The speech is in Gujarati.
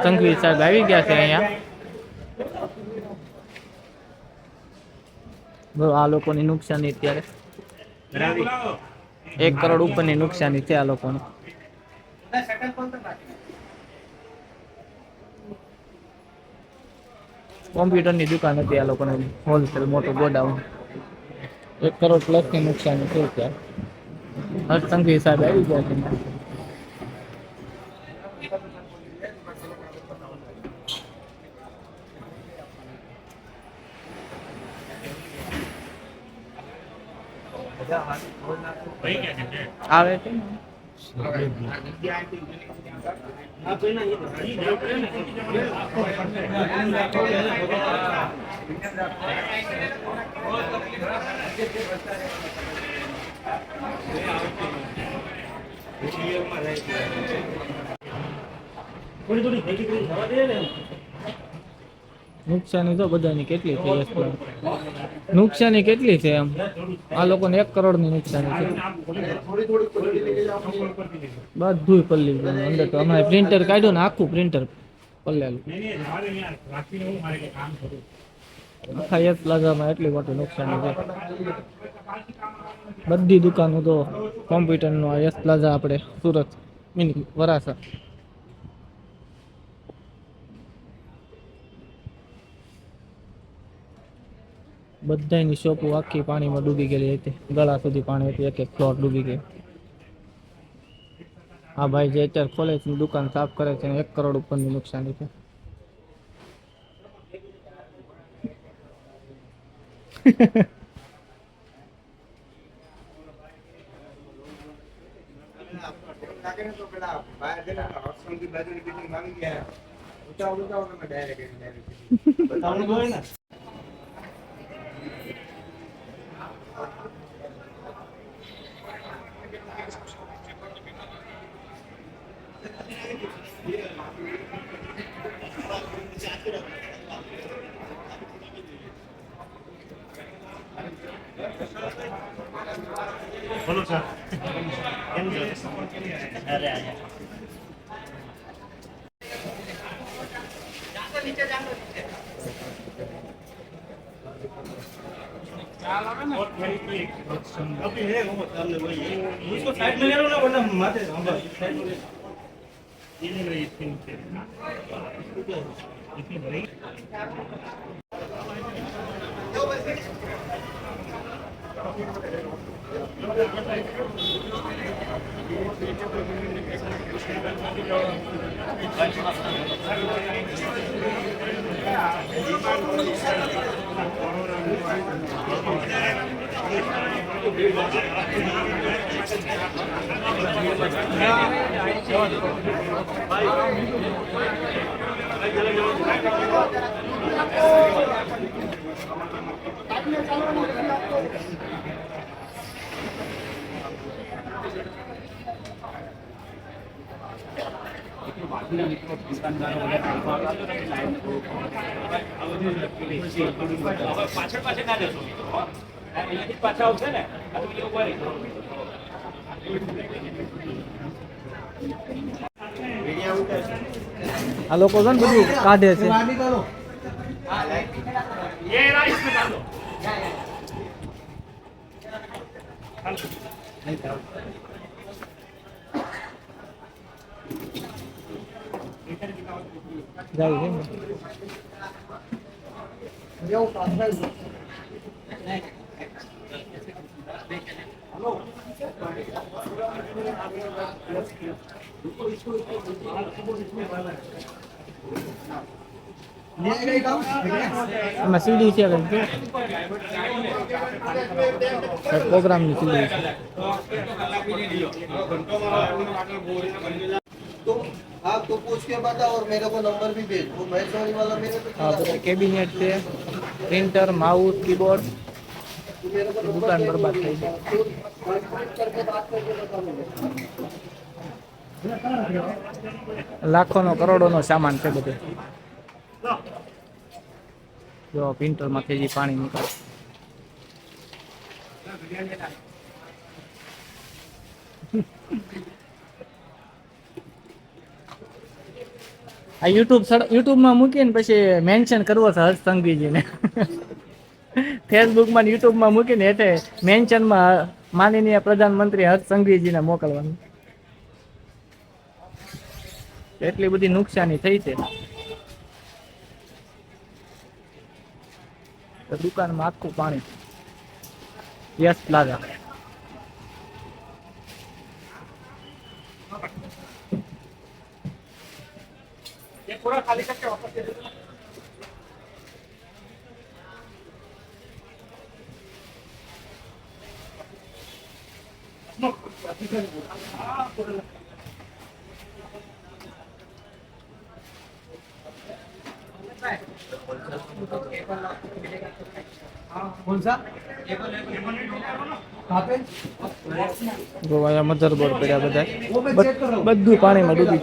તંગવી સાહેબ આવી ગયા છે અહીંયા. આ લોકોની નુકસાની અત્યારે 1 કરોડ ઉપરની નુકસાની છે આ લોકોને. કોમ્પ્યુટરની દુકાન હતી આ લોકોને, હોલસેલ મોટું ગોડાઉન. 1 કરોડ પ્લસ ની નુકસાની છે ત્યાં. હર્ષ સંઘવી સાહેબ આવી ગયા છે. આવે છે નુકસાની તો બધાની કેટલી થઈ છે, નુકસાની કેટલી છે એમ. આ લોકોને 1 કરોડની નુકસાની છે. બધું પલ્લી ગયું અંદર. તો હમણાં પ્રિન્ટર કાઢ્યું ને આખું પ્રિન્ટર પલ્લેલું. આખા એક પ્લાઝામાં એટલી મોટી નુકસાની છે. બધી દુકાનો તો કોમ્પ્યુટરનો યસ પ્લાઝા આપણે સુરત મિની વરાસા. બધાની શોપો આખી પાણીમાં ડૂબી ગયેલી હતી. ગળા સુધી પાણી હતી. એક ફ્લોર ડૂબી ગઈ. આ ભાઈ જે અત્યારે ખોલે છે દુકાન સાફ કરે છે, 1 કરોડ ઉપરની નુકસાની છે. બોલો સર, કેમ છો? અરે પાછા આવશે ને આ લોકો છે ને બધું કાઢે છે. જાય છે એમાં સીડી છે પ્રોગ્રામની સીડી છે. तो आप तो पूछ के बताओ और मेरे को नंबर भी भेज वो महेश्वरी वाला मेरे को हाँ तो कैबिनेट છે, પ્રિન્ટર, માઉસ, કીબોર્ડ. દુકાન બરબાદ થઈ ગઈ. લાખોનો કરોડોનો સામાન છે બધે. જો પ્રિન્ટરમાંથી જે પાણી નીકળે. આ યુટ્યુબમાં મૂકીને પછી મેન્શન કરવો છે હર્ષ સંઘવીજીને. ફેસબુકમાં યુટ્યુબમાં મૂકીને એટલે મેન્શનમાં માનનીય પ્રધાનમંત્રી હર્ષ સંઘવીજીને મોકલવાનું. એટલી બધી નુકસાની થઈ છે. તો દુકાનમાં આખું પાણી. Yes plaza. ये पूरा खाली करके वापस दे दो। कौन सा कहाँ पे ગોવાયા મધરબોર્ડ પડ્યા બધા वो मैं चेक कर रहा हूँ બધું પાણીમાં ડૂબી ગયું.